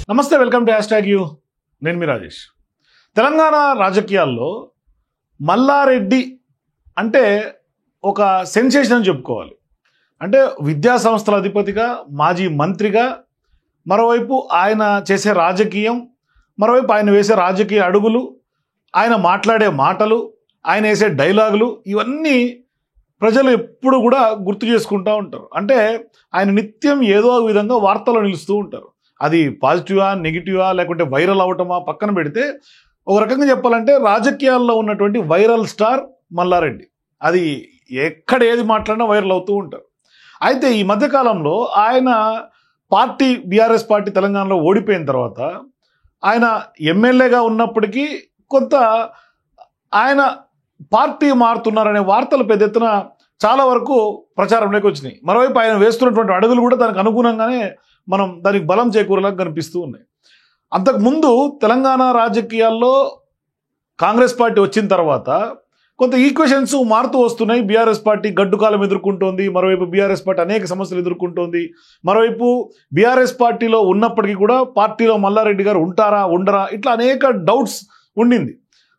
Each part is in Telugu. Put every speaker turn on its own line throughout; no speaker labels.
నమస్తే, వెల్కమ్ టు #యూ. నేను మీ రాజేష్. తెలంగాణ రాజకీయాల్లో మల్లారెడ్డి అంటే ఒక సెన్సేషన్ అని చెప్పుకోవాలి. అంటే విద్యా సంస్థల అధిపతిగా, మాజీ మంత్రిగా, మరోవైపు ఆయన చేసే రాజకీయం, మరోవైపు ఆయన వేసే రాజకీయ అడుగులు, ఆయన మాట్లాడే మాటలు, ఆయన వేసే డైలాగులు, ఇవన్నీ ప్రజలు ఎప్పుడు కూడా గుర్తు చేసుకుంటూ ఉంటారు. అంటే ఆయన నిత్యం ఏదో ఒక విధంగా వార్తల్లో నిలుస్తూ ఉంటారు. అది పాజిటివా, నెగిటివా, లేకుంటే వైరల్ అవటమా పక్కన పెడితే, ఒక రకంగా చెప్పాలంటే రాజకీయాల్లో ఉన్నటువంటి వైరల్ స్టార్ మల్లారెడ్డి. అది ఎక్కడ ఏది మాట్లాడినా వైరల్ అవుతూ ఉంటారు. అయితే ఈ మధ్యకాలంలో ఆయన పార్టీ, బీఆర్ఎస్ పార్టీ తెలంగాణలో ఓడిపోయిన తర్వాత ఆయన ఎమ్మెల్యేగా ఉన్నప్పటికీ కొంత ఆయన పార్టీ మారుతున్నారనే వార్తలు పెద్ద ఎత్తున చాలా వరకు ప్రచారంలోకి వచ్చినాయి. మరోవైపు ఆయన వేస్తున్నటువంటి అడుగులు కూడా దానికి అనుగుణంగానే మనం దానికి బలం చేకూరేలా కనిపిస్తూ ఉన్నాయి. అంతకుముందు తెలంగాణ రాజకీయాల్లో కాంగ్రెస్ పార్టీ వచ్చిన తర్వాత కొంత ఈక్వేషన్స్ మారుతూ వస్తున్నాయి. బీఆర్ఎస్ పార్టీ గడ్డుకాలం ఎదుర్కొంటోంది, మరోవైపు బీఆర్ఎస్ పార్టీ అనేక సమస్యలు ఎదుర్కొంటోంది. మరోవైపు బీఆర్ఎస్ పార్టీలో ఉన్నప్పటికీ కూడా పార్టీలో మల్లారెడ్డి గారు ఉంటారా, ఉండరా, ఇట్లా అనేక డౌట్స్ ఉండింది.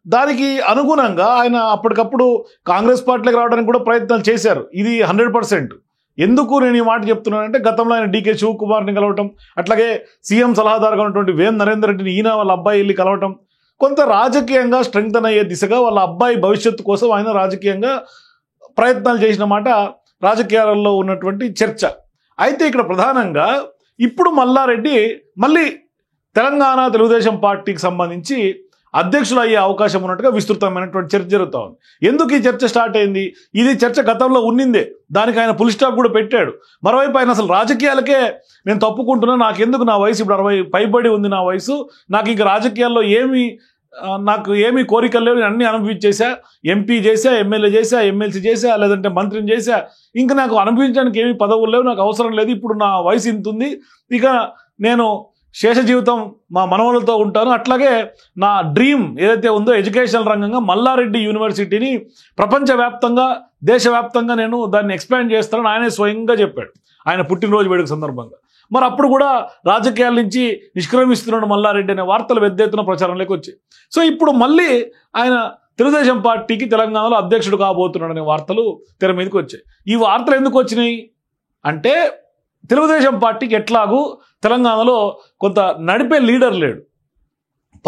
దానికి అనుగుణంగా ఆయన అప్పటికప్పుడు కాంగ్రెస్ పార్టీలోకి రావడానికి కూడా ప్రయత్నాలు చేశారు. ఇది 100%. ఎందుకు నేను ఈ మాట చెప్తున్నానంటే, గతంలో ఆయన డీకే శివకుమార్ని కలవటం, అట్లాగే సీఎం సలహాదారుగా ఉన్నటువంటి వేం నరేందర్ రెడ్డిని ఈయన వాళ్ళ అబ్బాయి వెళ్ళి కలవటం, కొంత రాజకీయంగా స్ట్రెంగ్తన్ అయ్యే దిశగా వాళ్ళ అబ్బాయి భవిష్యత్తు కోసం ఆయన రాజకీయంగా ప్రయత్నాలు చేసిన మాట రాజకీయాలలో ఉన్నటువంటి చర్చ. అయితే ఇక్కడ ప్రధానంగా ఇప్పుడు మల్లారెడ్డి మళ్ళీ తెలంగాణ తెలుగుదేశం పార్టీకి సంబంధించి అధ్యక్షులు అయ్యే అవకాశం ఉన్నట్టుగా విస్తృతమైనటువంటి చర్చ జరుగుతూ ఉంది. ఎందుకు ఈ చర్చ స్టార్ట్ అయింది? ఇది చర్చ గతంలో ఉన్నిందే, దానికి ఆయన ఫుల్ స్టాప్ కూడా పెట్టాడు. మరోవైపు ఆయన అసలు రాజకీయాలకే నేను తప్పుకుంటున్నా, నాకెందుకు, నా వయసు ఇప్పుడు 60 పైబడి ఉంది, నా వయసు, నాకు ఇంక రాజకీయాల్లో నాకు ఏమీ కోరికలు లేవు, నేను అన్ని అనుభవించేసా, ఎంపీ చేశా, ఎమ్మెల్యే చేశా, ఎమ్మెల్సీ చేశా, లేదంటే మంత్రిని చేశా, ఇంకా నాకు అనుభవించడానికి ఏమీ పదవులు లేవు, నాకు అవసరం లేదు, ఇప్పుడు నా వయసు ఇంత ఉంది, ఇక నేను శేష జీవితం మా మనవలతో ఉంటాను. అట్లాగే నా డ్రీమ్ ఏదైతే ఉందో ఎడ్యుకేషనల్ రంగంగా మల్లారెడ్డి యూనివర్సిటీని ప్రపంచవ్యాప్తంగా, దేశవ్యాప్తంగా నేను దాన్ని ఎక్స్పాండ్ చేస్తానని ఆయనే స్వయంగా చెప్పాడు ఆయన పుట్టినరోజు వేడుక సందర్భంగా. మరి అప్పుడు కూడా రాజకీయాల నుంచి నిష్క్రమిస్తున్నాడు మల్లారెడ్డి అనే వార్తలు పెద్ద ఎత్తున ప్రచారంలోకి వచ్చాయి. సో ఇప్పుడు మళ్ళీ ఆయన తెలుగుదేశం పార్టీకి తెలంగాణలో అధ్యక్షుడు కాబోతున్నాడు అనే వార్తలు తెర మీదకి వచ్చాయి. ఈ వార్తలు ఎందుకు వచ్చినాయి అంటే, తెలుగుదేశం పార్టీకి ఎట్లాగూ తెలంగాణలో కొంత నడిపే లీడర్ లేడు.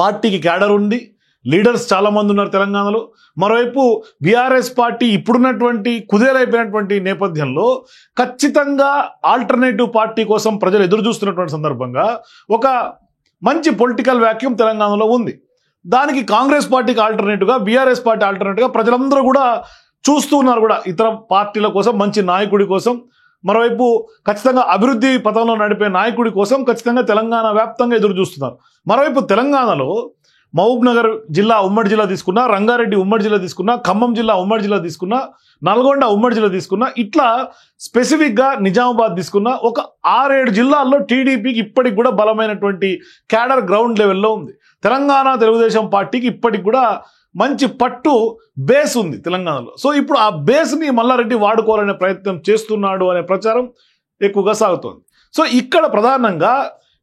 పార్టీకి క్యాడర్ ఉంది, లీడర్స్ చాలామంది ఉన్నారు తెలంగాణలో. మరోవైపు బీఆర్ఎస్ పార్టీ ఇప్పుడున్నటువంటి కుదేలైపోయినటువంటి నేపథ్యంలో ఖచ్చితంగా ఆల్టర్నేటివ్ పార్టీ కోసం ప్రజలు ఎదురు చూస్తున్నటువంటి సందర్భంగా ఒక మంచి పొలిటికల్ వ్యాక్యూమ్ తెలంగాణలో ఉంది. దానికి కాంగ్రెస్ పార్టీకి ఆల్టర్నేటివ్గా, బీఆర్ఎస్ పార్టీ ఆల్టర్నేటివ్గా ప్రజలందరూ కూడా చూస్తూ ఉన్నారు కూడా, ఇతర పార్టీల కోసం, మంచి నాయకుడి కోసం, మరోవైపు ఖచ్చితంగా అభివృద్ధి పథంలో నడిపే నాయకుడి కోసం ఖచ్చితంగా తెలంగాణ వ్యాప్తంగా ఎదురు చూస్తున్నారు. మరోవైపు తెలంగాణలో మహబూబ్ నగర్ జిల్లా ఉమ్మడి జిల్లా తీసుకున్నా, రంగారెడ్డి ఉమ్మడి జిల్లా తీసుకున్నా, ఖమ్మం జిల్లా ఉమ్మడి జిల్లా తీసుకున్నా, నల్గొండ ఉమ్మడి జిల్లా తీసుకున్నా, ఇట్లా స్పెసిఫిక్గా నిజామాబాద్ తీసుకున్నా, ఒక 6-7 జిల్లాల్లో టీడీపీకి ఇప్పటికి కూడా బలమైనటువంటి క్యాడర్ గ్రౌండ్ లెవెల్లో ఉంది. తెలంగాణ తెలుగుదేశం పార్టీకి ఇప్పటికి కూడా మంచి పట్టు బేస్ ఉంది తెలంగాణలో. సో ఇప్పుడు ఆ బేస్ని మల్లారెడ్డి వాడుకోవాలనే ప్రయత్నం చేస్తున్నాడు అనే ప్రచారం ఎక్కువగా సాగుతోంది. సో ఇక్కడ ప్రధానంగా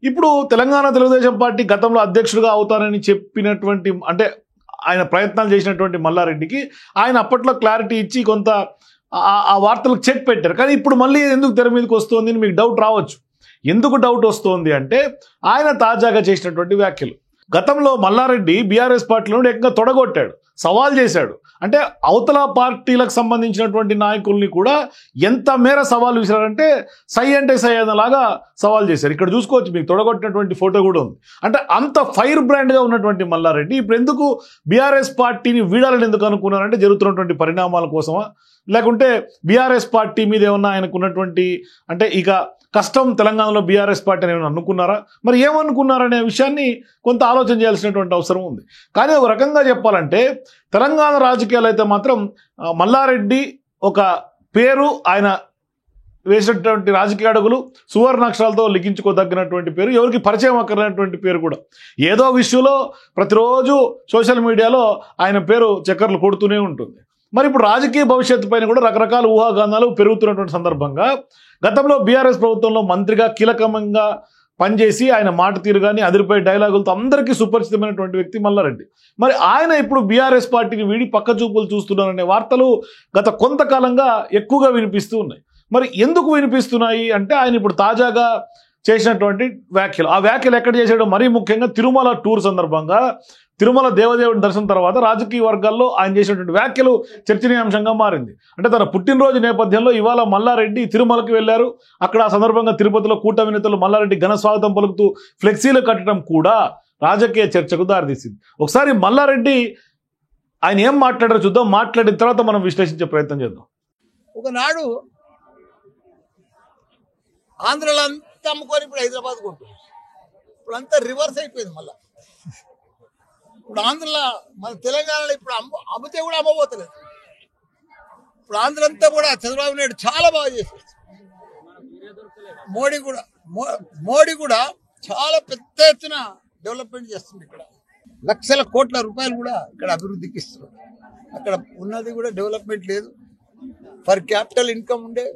ఇప్పుడు తెలంగాణ తెలుగుదేశం పార్టీ గతంలో అధ్యక్షుడిగా అవుతానని చెప్పినటువంటి, అంటే ఆయన ప్రయత్నాలు చేసినటువంటి మల్లారెడ్డికి ఆయన అప్పట్లో క్లారిటీ ఇచ్చి కొంత ఆ వార్తలకు చెక్ పెట్టారు. కానీ ఇప్పుడు మళ్ళీ ఎందుకు తెర మీదకి వస్తుంది అని మీకు డౌట్ రావచ్చు. ఎందుకు డౌట్ వస్తుంది అంటే, ఆయన తాజాగా చేసినటువంటి వ్యాఖ్యలు. గతంలో మల్లారెడ్డి బీఆర్ఎస్ పార్టీలో ఏకంగా తొడగొట్టాడు, సవాల్ చేశాడు. అంటే అవతల పార్టీలకు సంబంధించినటువంటి నాయకుల్ని కూడా ఎంత మేర సవాల్ విసిరారంటే, సై అంటే సై అనేలాగా సవాల్ చేశారు. ఇక్కడ చూసుకోవచ్చు, మీకు తొడగొట్టినటువంటి ఫోటో కూడా ఉంది. అంటే అంత ఫైర్ బ్రాండ్గా ఉన్నటువంటి మల్లారెడ్డి ఇప్పుడు ఎందుకు బీఆర్ఎస్ పార్టీని వీడాలని ఎందుకు అనుకున్నారంటే, జరుగుతున్నటువంటి పరిణామాల కోసమా, లేకుంటే బీఆర్ఎస్ పార్టీ మీద ఏమన్నా ఆయనకున్నటువంటి, అంటే ఇక కష్టం తెలంగాణలో బీఆర్ఎస్ పార్టీ అని ఏమైనా అనుకున్నారా, మరి ఏమనుకున్నారనే విషయాన్ని కొంత ఆలోచన చేయాల్సినటువంటి అవసరం ఉంది. కానీ ఒక రకంగా చెప్పాలంటే తెలంగాణ రాజకీయాలు అయితే మాత్రం మల్లారెడ్డి ఒక పేరు, ఆయన వేసినటువంటి రాజకీయ అడుగులు సువర్ణాక్షరాలతో లిఖించుకోదగినటువంటి పేరు, ఎవరికి పరిచయం అక్కర్లేనటువంటి పేరు కూడా. ఏదో విషయంలో ప్రతిరోజు సోషల్ మీడియాలో ఆయన పేరు చక్కర్లు కొడుతూనే ఉంటుంది. మరి ఇప్పుడు రాజకీయ భవిష్యత్తు పైన కూడా రకరకాల ఊహాగానాలు పెరుగుతున్నటువంటి సందర్భంగా గతంలో బీఆర్ఎస్ ప్రభుత్వంలో మంత్రిగా కీలకంగా పనిచేసి ఆయన మాట తీరు కానీ అదిరిపోయే డైలాగులతో అందరికీ సుపరిచితమైనటువంటి వ్యక్తి మల్లారెడ్డి. మరి ఆయన ఇప్పుడు బీఆర్ఎస్ పార్టీని వీడి పక్క చూపులు చూస్తున్నారనే వార్తలు గత కొంతకాలంగా ఎక్కువగా వినిపిస్తూ ఉన్నాయి. మరి ఎందుకు వినిపిస్తున్నాయి అంటే ఆయన ఇప్పుడు తాజాగా చేసినటువంటి వ్యాఖ్యలు, ఆ వ్యాఖ్యలు ఎక్కడ చేసాడో మరీ ముఖ్యంగా తిరుమల టూర్ సందర్భంగా తిరుమల దేవదేవుడి దర్శనం తర్వాత రాజకీయ వర్గాల్లో ఆయన చేసినటువంటి వ్యాఖ్యలు చర్చనీయాంశంగా మారింది. అంటే తన పుట్టినరోజు నేపథ్యంలో ఇవాళ మల్లారెడ్డి తిరుమలకి వెళ్లారు. అక్కడ ఆ సందర్భంగా తిరుపతిలో కూటమి నేతలు మల్లారెడ్డి ఘన స్వాగతం పలుకుతూ ఫ్లెక్సీలు కట్టడం కూడా రాజకీయ చర్చకు దారితీసింది. ఒకసారి మల్లారెడ్డి ఆయన ఏం మాట్లాడారో చూద్దాం, మాట్లాడిన తర్వాత మనం విశ్లేషించే ప్రయత్నం చేద్దాం.
ఒకనాడు ఆంధ్రలో అంతా అమ్ముకొని ఇప్పుడు హైదరాబాద్ కొంటుంది. ఇప్పుడు అంతా రివర్స్ అయిపోయింది. మళ్ళీ ఇప్పుడు ఆంధ్రలో మన తెలంగాణలో ఇప్పుడు అమ్మితే కూడా అమ్మబోతలేదు. ఇప్పుడు ఆంధ్ర అంతా కూడా చంద్రబాబు నాయుడు చాలా బాగా చేసేది. మోడీ కూడా చాలా పెద్ద ఎత్తున డెవలప్మెంట్ చేస్తుంది. ఇక్కడ లక్షల కోట్ల రూపాయలు కూడా ఇక్కడ అభివృద్ధికి ఇస్తున్నారు. అక్కడ ఉన్నది కూడా డెవలప్మెంట్ లేదు. పర్ క్యాపిటల్ ఇన్కమ్ ఉండే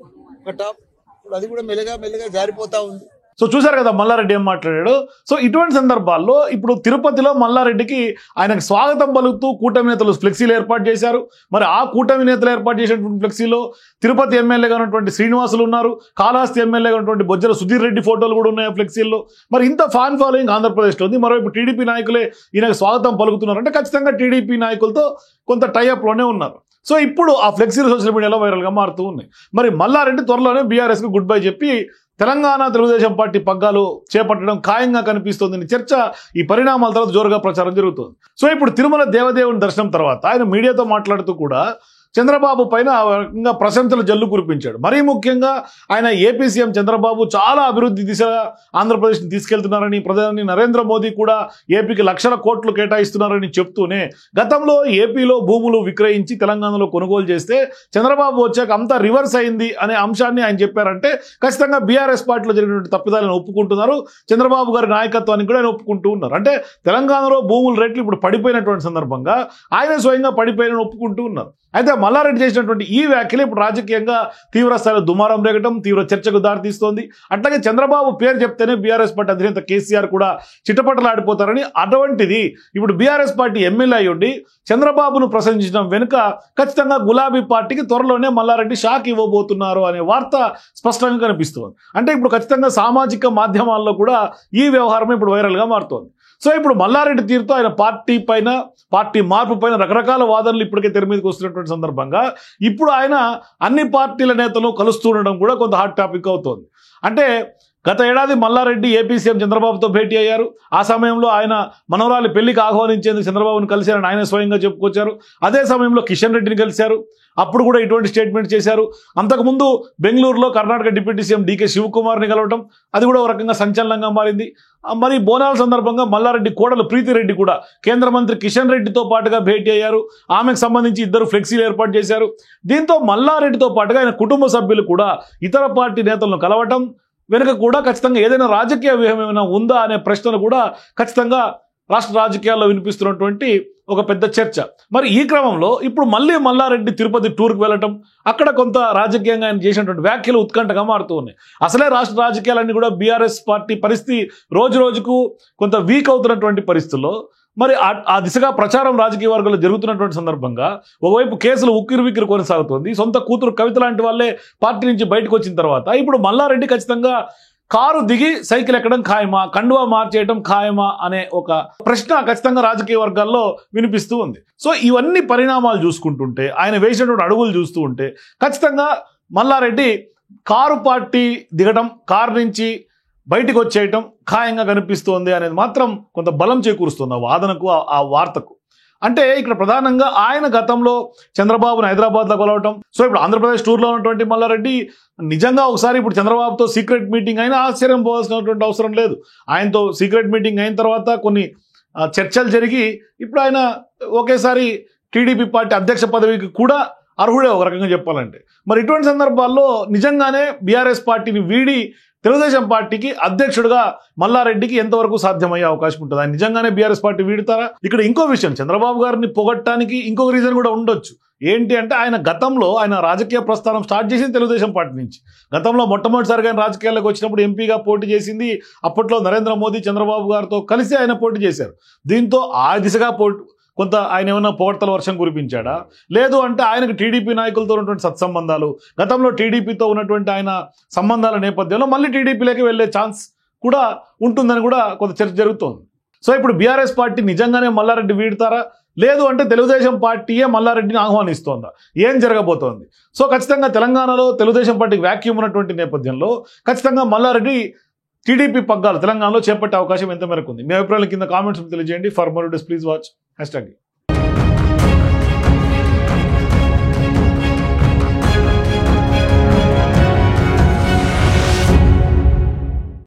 ఒక టాప్, ఇప్పుడు అది కూడా మెల్లగా జారిపోతా ఉంది.
సో చూసారు కదా మల్లారెడ్డి ఏం మాట్లాడాడు. సో ఇటువంటి సందర్భాల్లో ఇప్పుడు తిరుపతిలో మల్లారెడ్డికి ఆయనకు స్వాగతం పలుకుతూ కూటమి నేతలు ఫ్లెక్సీలు ఏర్పాటు చేశారు. మరి ఆ కూటమి నేతలు ఏర్పాటు చేసినటువంటి ఫ్లెక్సీలో తిరుపతి ఎమ్మెల్యేగా ఉన్నటువంటి శ్రీనివాసులు ఉన్నారు, కాళహస్తి ఎమ్మెల్యేగా ఉన్నటువంటి బొజ్జల సుధీర్ రెడ్డి ఫోటోలు కూడా ఉన్నాయి ఆ ఫ్లెక్సీల్లో. మరి ఇంత ఫ్యాన్ ఫాలోయింగ్ ఆంధ్రప్రదేశ్లో ఉంది. మరోవైపు టీడీపీ నాయకులే ఈయనకు స్వాగతం పలుకుతున్నారు. అంటే ఖచ్చితంగా టీడీపీ నాయకులతో కొంత టైఅప్లోనే ఉన్నారు. సో ఇప్పుడు ఆ ఫ్లెక్సీలు సోషల్ మీడియాలో వైరల్గా మారుతూ ఉన్నాయి. మరి మల్లారెడ్డి త్వరలోనే బీఆర్ఎస్కి గుడ్ బై చెప్పి తెలంగాణ తెలుగుదేశం పార్టీ పగ్గాలు చేపట్టడం ఖాయంగా కనిపిస్తోందని చర్చ ఈ పరిణామాల తర్వాత జోరుగా ప్రచారం జరుగుతుంది. సో ఇప్పుడు తిరుమల దేవదేవుని దర్శనం తర్వాత ఆయన మీడియాతో మాట్లాడుతూ కూడా చంద్రబాబు పైన ఆ రకంగా ప్రశంసలు జల్లు కురిపించాడు. మరీ ముఖ్యంగా ఆయన ఏపీ సీఎం చంద్రబాబు చాలా అభివృద్ధి దిశగా ఆంధ్రప్రదేశ్ని తీసుకెళ్తున్నారని, ప్రధాని నరేంద్ర మోదీ కూడా ఏపీకి లక్షల కోట్లు కేటాయిస్తున్నారని చెప్తూనే గతంలో ఏపీలో భూములు విక్రయించి తెలంగాణలో కొనుగోలు చేస్తే చంద్రబాబు వచ్చాక అంతా రివర్స్ అయింది అనే అంశాన్ని ఆయన చెప్పారంటే ఖచ్చితంగా బీఆర్ఎస్ పార్టీలో జరిగినటువంటి తప్పిదాలను ఒప్పుకుంటున్నారు. చంద్రబాబు గారి నాయకత్వాన్ని కూడా ఆయన ఒప్పుకుంటూ ఉన్నారు. అంటే తెలంగాణలో భూముల రేట్లు ఇప్పుడు పడిపోయినటువంటి సందర్భంగా ఆయన స్వయంగా పడిపోయినని ఒప్పుకుంటూ ఉన్నారు. అయితే మల్లారెడ్డి చేసినటువంటి ఈ వ్యాఖ్యలు ఇప్పుడు రాజకీయంగా తీవ్ర స్థాయిలో దుమారం రేగటం, తీవ్ర చర్చకు దారితీస్తోంది. అట్లాగే చంద్రబాబు పేరు చెప్తేనే బీఆర్ఎస్ పార్టీ అధినేత కేసీఆర్ కూడా చిటపటలాడిపోతారని, అటువంటిది ఇప్పుడు బీఆర్ఎస్ పార్టీ ఎమ్మెల్యే అయ్యుండి చంద్రబాబును ప్రశంసించడం వెనుక ఖచ్చితంగా గులాబీ పార్టీకి త్వరలోనే మల్లారెడ్డి షాక్ ఇవ్వబోతున్నారు అనే వార్త స్పష్టంగా కనిపిస్తోంది. అంటే ఇప్పుడు ఖచ్చితంగా సామాజిక మాధ్యమాల్లో కూడా ఈ వ్యవహారం ఇప్పుడు వైరల్గా మారుతోంది. సో ఇప్పుడు మల్లారెడ్డి తీరుతో ఆయన పార్టీ మార్పు పైన రకరకాల వాదనలు ఇప్పటికే తెర మీదకి వస్తున్నటువంటి సందర్భంగా ఇప్పుడు ఆయన అన్ని పార్టీల నేతలు కలుస్తూ ఉండడం కూడా కొంత హాట్ టాపిక్ అవుతోంది. అంటే గత ఏడాది మల్లారెడ్డి ఏపీ సీఎం చంద్రబాబుతో భేటీ అయ్యారు. ఆ సమయంలో ఆయన మనవరాలి పెళ్లికి ఆహ్వానించేందుకు చంద్రబాబును కలిశారని ఆయన స్వయంగా చెప్పుకొచ్చారు. అదే సమయంలో కిషన్ రెడ్డిని కలిశారు, అప్పుడు కూడా ఇటువంటి స్టేట్మెంట్ చేశారు. అంతకుముందు బెంగళూరులో కర్ణాటక డిప్యూటీ సీఎం డీకే శివకుమార్ని కలవటం, అది కూడా ఒక రకంగా సంచలనంగా మారింది. మరి బోనాల సందర్భంగా మల్లారెడ్డి కోడలు ప్రీతిరెడ్డి కూడా కేంద్ర మంత్రి కిషన్ రెడ్డితో పాటుగా భేటీ అయ్యారు. ఆమెకు సంబంధించి ఇద్దరు ఫ్లెక్సీలు ఏర్పాటు చేశారు. దీంతో మల్లారెడ్డితో పాటుగా ఆయన కుటుంబ సభ్యులు కూడా ఇతర పార్టీ నేతలను కలవటం వెనుక కూడా ఖచ్చితంగా ఏదైనా రాజకీయ వ్యూహం ఏమైనా ఉందా అనే ప్రశ్నలు కూడా ఖచ్చితంగా రాష్ట్ర రాజకీయాల్లో వినిపిస్తున్నటువంటి ఒక పెద్ద చర్చ. మరి ఈ క్రమంలో ఇప్పుడు మళ్ళీ మల్లారెడ్డి తిరుపతి టూర్కి వెళ్ళటం, అక్కడ కొంత రాజకీయంగా ఆయన చేసినటువంటి వ్యాఖ్యలు ఉత్కంఠగా మారుతూ ఉన్నాయి. అసలే రాష్ట్ర రాజకీయాలన్నీ కూడా బీఆర్ఎస్ పార్టీ పరిస్థితి రోజు రోజుకు కొంత వీక్ అవుతున్నటువంటి పరిస్థితుల్లో మరి ఆ దిశగా ప్రచారం రాజకీయ వర్గాల్లో జరుగుతున్నటువంటి సందర్భంగా ఒకవైపు కేసులు ఉక్కిరి కొనసాగుతోంది. సొంత కూతురు కవిత లాంటి వాళ్ళే పార్టీ నుంచి బయటకు వచ్చిన తర్వాత ఇప్పుడు మల్లారెడ్డి ఖచ్చితంగా కారు దిగి సైకిల్ ఎక్కడం ఖాయమా, కండువా మార్చేయడం ఖాయమా అనే ఒక ప్రశ్న ఖచ్చితంగా రాజకీయ వర్గాల్లో వినిపిస్తూ ఉంది. సో ఇవన్నీ పరిణామాలు చూసుకుంటుంటే, ఆయన వేసినటువంటి అడుగులు చూస్తూ ఉంటే ఖచ్చితంగా మల్లారెడ్డి కారు పార్టీ దిగడం, కారు నుంచి బయటికి వచ్చేయటం ఖాయంగా కనిపిస్తోంది అనేది మాత్రం కొంత బలం చేకూరుస్తుంది ఆ వాదనకు, ఆ వార్తకు. అంటే ఇక్కడ ప్రధానంగా ఆయన గతంలో చంద్రబాబును హైదరాబాద్లో కొలవటం. సో ఇప్పుడు ఆంధ్రప్రదేశ్ టూర్లో ఉన్నటువంటి మల్లారెడ్డి నిజంగా ఒకసారి ఇప్పుడు చంద్రబాబుతో సీక్రెట్ మీటింగ్ అయినా ఆశ్చర్యం పోవాల్సినటువంటి అవసరం లేదు. ఆయనతో సీక్రెట్ మీటింగ్ అయిన తర్వాత కొన్ని చర్చలు జరిగి ఇప్పుడు ఆయన ఒకేసారి టీడీపీ పార్టీ అధ్యక్ష పదవికి కూడా అర్హుడే ఒక రకంగా చెప్పాలంటే. మరి ఇటువంటి సందర్భాల్లో నిజంగానే బీఆర్ఎస్ పార్టీని వీడి తెలుగుదేశం పార్టీకి అధ్యక్షుడిగా మల్లారెడ్డికి ఎంతవరకు సాధ్యమయ్యే అవకాశం ఉంటుంది? ఆయన నిజంగానే బీఆర్ఎస్ పార్టీ వీడతారా? ఇక్కడ ఇంకో విషయం, చంద్రబాబు గారిని పొగట్టడానికి ఇంకొక రీజన్ కూడా ఉండొచ్చు. ఏంటి అంటే ఆయన గతంలో ఆయన రాజకీయ ప్రస్థానం స్టార్ట్ చేసింది తెలుగుదేశం పార్టీ నుంచి. గతంలో మొట్టమొదటిసారిగా ఆయన రాజకీయాల్లోకి వచ్చినప్పుడు ఎంపీగా పోటీ చేసింది అప్పట్లో నరేంద్ర మోదీ చంద్రబాబు గారితో కలిసి ఆయన పోటీ చేశారు. దీంతో ఆ దిశగా కొంత ఆయన ఏమైనా పొగడ్తల వర్షం కురిపించాడా? లేదు అంటే ఆయనకు టీడీపీ నాయకులతో ఉన్నటువంటి సత్సంబంధాలు, గతంలో టీడీపీతో ఉన్నటువంటి ఆయన సంబంధాల నేపథ్యంలో మళ్ళీ టీడీపీలోకి వెళ్ళే ఛాన్స్ కూడా ఉంటుందని కూడా కొంత చర్చ జరుగుతోంది. సో ఇప్పుడు బీఆర్ఎస్ పార్టీ నిజంగానే మల్లారెడ్డి వీడతారా? లేదు అంటే తెలుగుదేశం పార్టీయే మల్లారెడ్డిని ఆహ్వానిస్తోందా? ఏం జరగబోతోంది? సో ఖచ్చితంగా తెలంగాణలో తెలుగుదేశం పార్టీకి వ్యాక్యూమ్ ఉన్నటువంటి నేపథ్యంలో ఖచ్చితంగా మల్లారెడ్డి టీడీపీ పగ్గాలు తెలంగాణలో చేపట్టే అవకాశం ఎంత మేరకు ఉంది? మీ అభిప్రాయాల కింద కామెంట్స్ తెలియజేయండి. For more videos please watch #.